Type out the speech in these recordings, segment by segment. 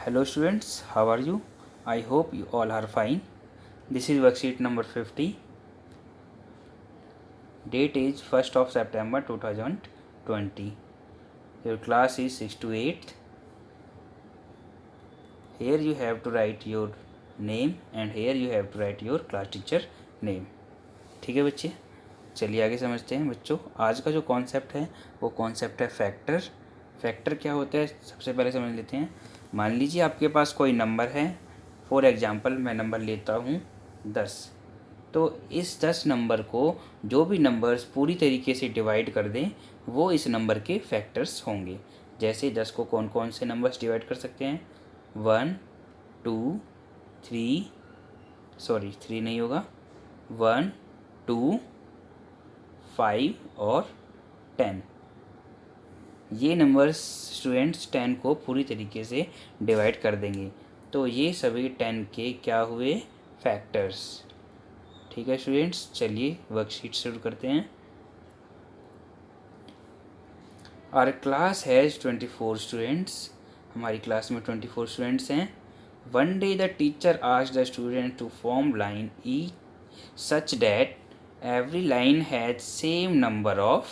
Hello students, how are you? I hope you all are fine. This is worksheet number 50. Date is 1st of September 2020. Your class is 6 to 8. Here you have to write your name and here you have to write your class teacher name. ठीक है बच्चे, चलिए आगे समझते हैं बच्चों। आज का जो कॉन्सेप्ट है वो कॉन्सेप्ट है फैक्टर। फैक्टर क्या होता है सबसे पहले समझ लेते हैं। मान लीजिए आपके पास कोई नंबर है, फॉर एग्जांपल मैं नंबर लेता हूँ 10। तो इस 10 नंबर को जो भी नंबर्स पूरी तरीके से डिवाइड कर दें वो इस नंबर के फैक्टर्स होंगे। जैसे 10 को कौन कौन से नंबर्स डिवाइड कर सकते हैं, 1 2 3, सॉरी 3 नहीं होगा, 1 2 5 और 10। ये नंबर्स स्टूडेंट्स 10 को पूरी तरीके से डिवाइड कर देंगे। तो ये सभी 10 के क्या हुए, फैक्टर्स। ठीक है स्टूडेंट्स, चलिए वर्कशीट शुरू करते हैं। Our class has 24 students. हमारी क्लास में 24 स्टूडेंट्स हैं। One day the teacher asked the student to form line ई such that every line had same number of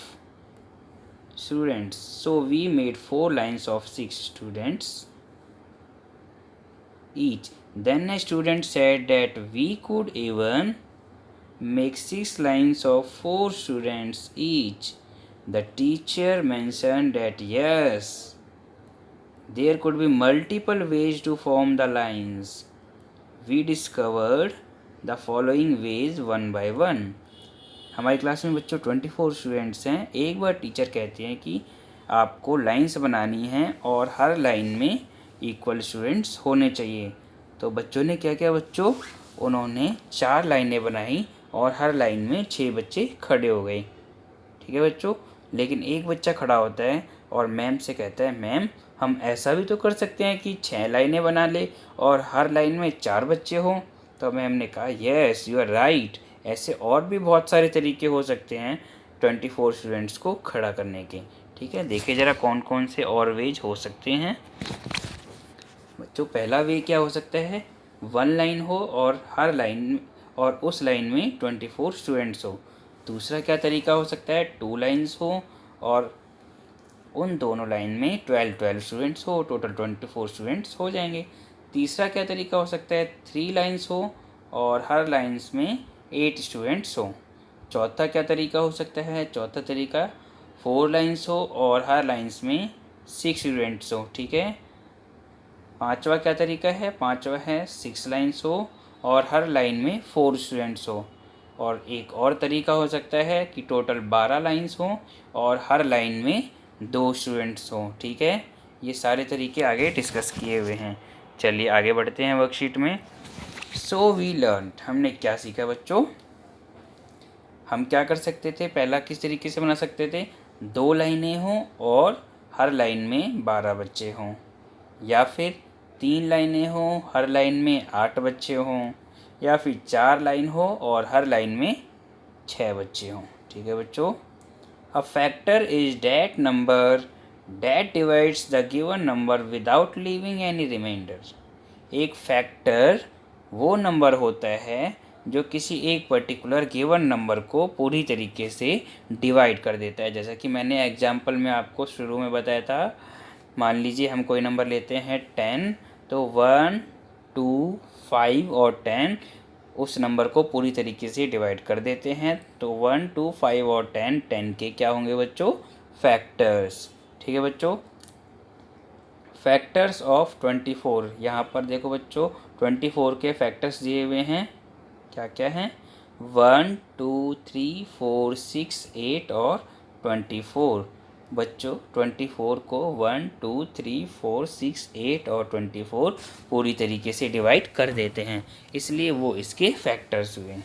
students. So we made 4 lines of 6 students each. Then a student said that we could even make 6 lines of 4 students each. The teacher mentioned that yes, there could be multiple ways to form the lines. We discovered the following ways one by one. हमारी class में बच्चों 24 students हैं। एक बार teacher कहते हैं कि आपको lines बनानी हैं और हर लाइन में इक्वल स्टूडेंट्स होने चाहिए। तो बच्चों ने क्या किया बच्चों, उन्होंने 4 लाइनें बनाई और हर लाइन में 6 बच्चे खड़े हो गए। ठीक है बच्चों, लेकिन एक बच्चा खड़ा होता है और मैम से कहता है मैम हम ऐसा भी तो कर सकते हैं कि 6 लाइनें बना ले और हर लाइन में 4 बच्चे हों। तो मैम ने कहा यस यू आर राइट, ऐसे और भी बहुत सारे तरीके हो सकते हैं 24 स्टूडेंट्स को खड़ा करने के। ठीक है, देखिए ज़रा कौन कौन से और वेज हो सकते हैं बच्चों। पहला वे क्या हो सकता है, 1 लाइन हो और हर लाइन और उस लाइन में 24 स्टूडेंट्स हो। दूसरा क्या तरीका हो सकता है, 2 लाइन्स हो और उन दोनों लाइन में 12 स्टूडेंट्स हो, टोटल 24 स्टूडेंट्स हो जाएंगे। तीसरा क्या तरीका हो सकता है, 3 लाइन्स हो और हर लाइन्स में 8 स्टूडेंट्स हो। चौथा क्या तरीका हो सकता है, चौथा तरीका 4 लाइन्स हो और हर लाइन्स में 6 स्टूडेंट्स हो। ठीक है। पांचवा क्या तरीका है, पांचवा है 6 लाइन्स हो और हर लाइन में 4 स्टूडेंट्स हो। और एक और तरीका हो सकता है कि टोटल 12 लाइन्स हो और हर लाइन में 2 स्टूडेंट्स हो। ठीक है, ये सारे तरीके आगे डिस्कस किए हुए हैं। चलिए आगे बढ़ते हैं वर्कशीट में। सो वी लर्न, हमने क्या सीखा बच्चों, हम क्या कर सकते थे, पहला किस तरीके से बना सकते थे, 2 लाइनें हों और हर लाइन में 12 बच्चे हों, या फिर 3 लाइनें हों हर लाइन में 8 बच्चे हों, या फिर 4 लाइन हो और हर लाइन में 6 बच्चे हों। ठीक है बच्चों। A factor is that number that divides the given number without leaving any reminder. एक फैक्टर वो नंबर होता है जो किसी एक पर्टिकुलर गिवन नंबर को पूरी तरीके से डिवाइड कर देता है। जैसा कि मैंने एग्जाम्पल में आपको शुरू में बताया था, मान लीजिए हम कोई नंबर लेते हैं 10, तो 1 2 5 और 10 उस नंबर को पूरी तरीके से डिवाइड कर देते हैं। तो 1 2 5 और 10 के क्या होंगे बच्चों, फैक्टर्स। ठीक है बच्चों। फैक्टर्स ऑफ 24, यहाँ पर देखो बच्चों 24 के फैक्टर्स दिए हुए हैं, क्या क्या हैं, 1 2 3 4 6 8 और 24। बच्चों 24 को 1 2 3 4 6 8 और 24 पूरी तरीके से डिवाइड कर देते हैं, इसलिए वो इसके फैक्टर्स हुए।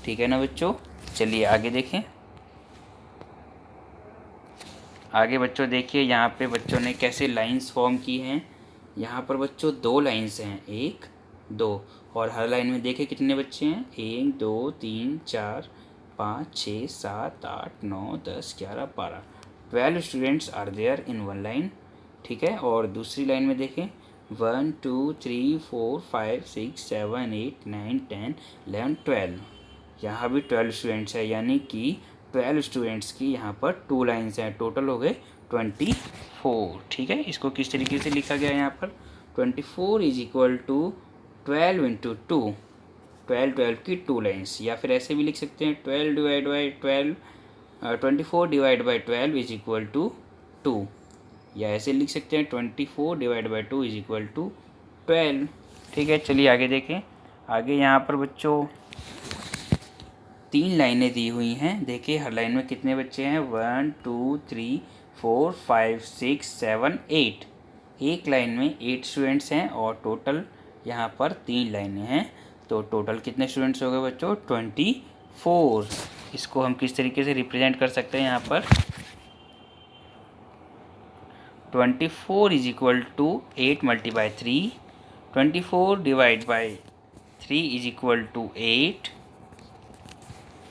ठीक है ना बच्चों, चलिए आगे देखें। आगे बच्चों देखिए यहाँ पे बच्चों ने कैसे लाइंस फॉर्म की हैं। यहाँ पर बच्चों 2 लाइंस हैं, 1 2, और हर लाइन में देखिए कितने बच्चे हैं, 1 2 3 4 5 6 7 8 9 10 11 12 students are there in 1 line. ठीक है, और दूसरी लाइन में देखें 1 2 3 4 5 6 7 8 9 10 11 12। यहाँ भी 12 स्टूडेंट्स है, यानी कि 12 स्टूडेंट्स की यहाँ पर 2 लाइन्स हैं। टोटल हो गए 24। ठीक है, इसको किस तरीके से लिखा गया है यहाँ पर? 24 इज इक्वल टू 12 इंटू 2। 12 की 2 लाइन्स, या फिर ऐसे भी लिख सकते हैं 12 divide by 12, 24 divide by 12 is equal to 2, या ऐसे लिख सकते हैं 24 divide by 2 is equal to 12। ठीक है, चलिए आगे देखें। आगे यहाँ पर बच्चों 3 लाइनें दी हुई हैं। देखिए हर लाइन में कितने बच्चे हैं? 1 2 3 4 5 6 7 8। एक लाइन में 8 स्टूडेंट्स हैं और टोटल यहाँ पर 3 लाइनें हैं, तो टोटल कितने स्टूडेंट्स हो गए बच्चों? 24। इसको हम किस तरीके से रिप्रेजेंट कर सकते हैं यहाँ पर? 24 is equal to 8 multiply 3। 24 divide by 3 is equal to 8,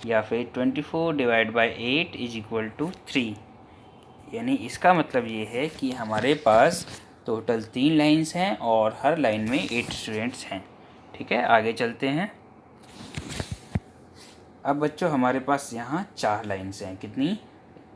या फिर 24 divide by 8 is equal to 3। यानी इसका मतलब ये है कि हमारे पास टोटल 3 लाइन्स हैं और हर लाइन में 8 स्टूडेंट्स हैं। ठीक है, आगे चलते हैं। अब बच्चों हमारे पास यहाँ 4 लाइन्स हैं। कितनी?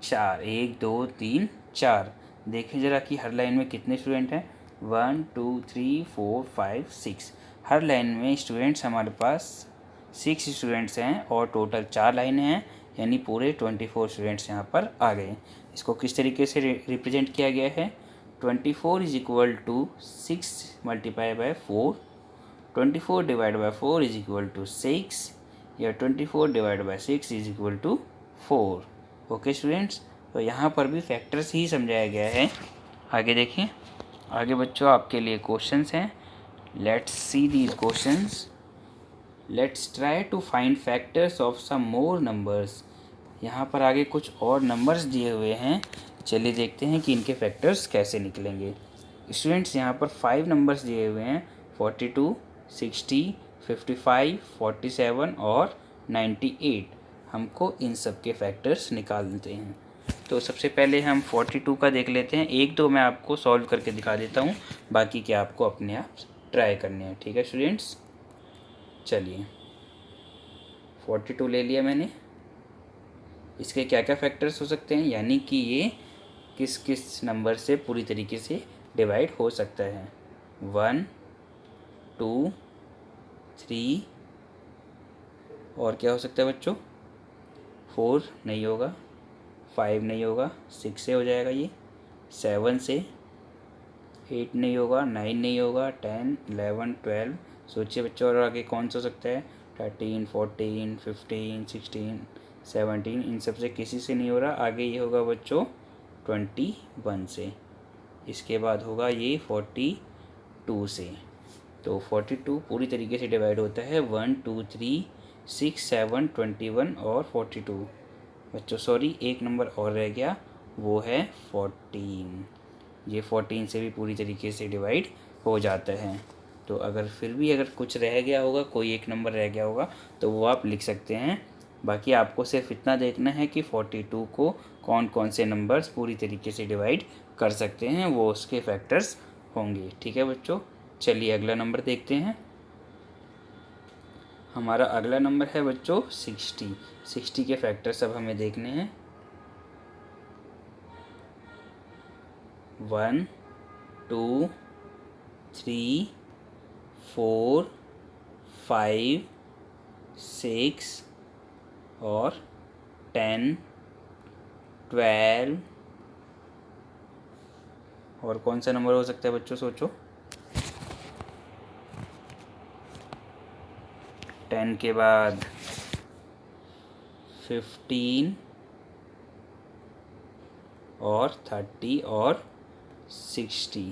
4। 1 2 3 4। देखिए ज़रा कि हर लाइन में कितने स्टूडेंट हैं? 1 2 3 4 5 6। हर लाइन में स्टूडेंट्स हमारे पास 6 स्टूडेंट्स हैं और टोटल 4 लाइनें हैं, यानी पूरे 24 स्टूडेंट्स यहाँ पर आ गए। इसको किस तरीके से रिप्रेजेंट किया गया है? 24 is equal to 6 multiply by 4। 24 divide by 4 is equal to 6, या 24 divide by 6 is equal to 4। Okay students, तो यहाँ पर भी फैक्टर्स ही समझाया गया है। आगे देखें। आगे बच्चों आपके लिए क्वेश्चंस हैं। Let's see these questions. Let's try to find factors of some more numbers. यहाँ पर आगे कुछ और नंबर्स दिए हुए हैं, चलिए देखते हैं कि इनके फैक्टर्स कैसे निकलेंगे। स्टूडेंट्स यहाँ पर 5 नंबर्स दिए हुए हैं, 42, 60, 55, 47 और 98। हमको इन सब के फैक्टर्स निकालते हैं। तो सबसे पहले हम 42 का देख लेते हैं। 1 2 मैं आपको सॉल्व करके दिखा देता हूँ, बाकी के आपको अपने आप ट्राई करने हैं। ठीक है स्टूडेंट्स, चलिए 42 ले लिया मैंने। इसके क्या क्या फैक्टर्स हो सकते हैं, यानी कि ये किस किस नंबर से पूरी तरीके से डिवाइड हो सकता है? 1 2 3, और क्या हो सकता है बच्चों? 4 नहीं होगा, 5 नहीं होगा, 6 से हो जाएगा ये, 7 से, 8 नहीं होगा, 9 नहीं होगा, 10 11 12। सोचिए बच्चों, और आगे कौन सा हो सकता है? 13 14 15 16 17। इन सब से किसी से नहीं हो रहा। आगे ये होगा बच्चों 21 से, इसके बाद होगा ये 42 से। तो 42 पूरी तरीके से डिवाइड होता है 1 2 3 6 7 21 और 42। बच्चों सॉरी, एक नंबर और रह गया, वो है 14। ये 14 से भी पूरी तरीके से डिवाइड हो जाता है। तो अगर फिर भी अगर कुछ रह गया होगा, कोई एक नंबर रह गया होगा, तो वो आप लिख सकते हैं। बाकी आपको सिर्फ इतना देखना है कि 42 को कौन कौन से नंबर्स पूरी तरीके से डिवाइड कर सकते हैं, वो उसके फैक्टर्स होंगे। ठीक है बच्चों, चलिए अगला नंबर देखते हैं। हमारा अगला नंबर है बच्चों 60। 60 के फैक्टर्स अब हमें देखने हैं। 1 2 3 4 5 6 और 10 12, और कौन सा नंबर हो सकता है बच्चों? सोचो। 10 के बाद 15 और 30 और 60।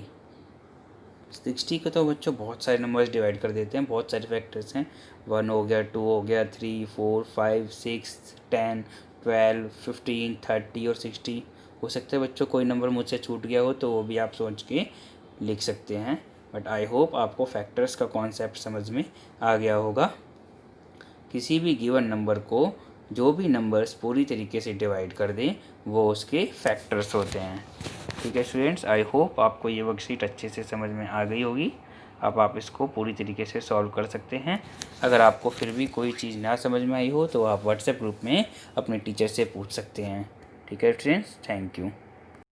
60 को तो बच्चों बहुत सारे नंबर्स डिवाइड कर देते हैं, बहुत सारे फैक्टर्स हैं। 1 हो गया, 2 हो गया, 3 4 5 6 10 12 15 30 और 60। हो सकता है बच्चों कोई नंबर मुझसे छूट गया हो, तो वो भी आप सोच के लिख सकते हैं। बट आई होप आपको फैक्टर्स का कॉन्सेप्ट समझ में आ गया होगा। किसी भी गिवन नंबर को जो भी नंबर्स पूरी तरीके से डिवाइड कर दें, वो उसके फैक्टर्स होते हैं। ठीक है स्टूडेंट्स, आई होप आपको ये वर्कशीट अच्छे से समझ में आ गई होगी। अब आप इसको पूरी तरीके से सॉल्व कर सकते हैं। अगर आपको फिर भी कोई चीज़ ना समझ में आई हो तो आप व्हाट्सएप ग्रुप में अपने टीचर से पूछ सकते हैं। ठीक है स्टूडेंट्स, थैंक यू।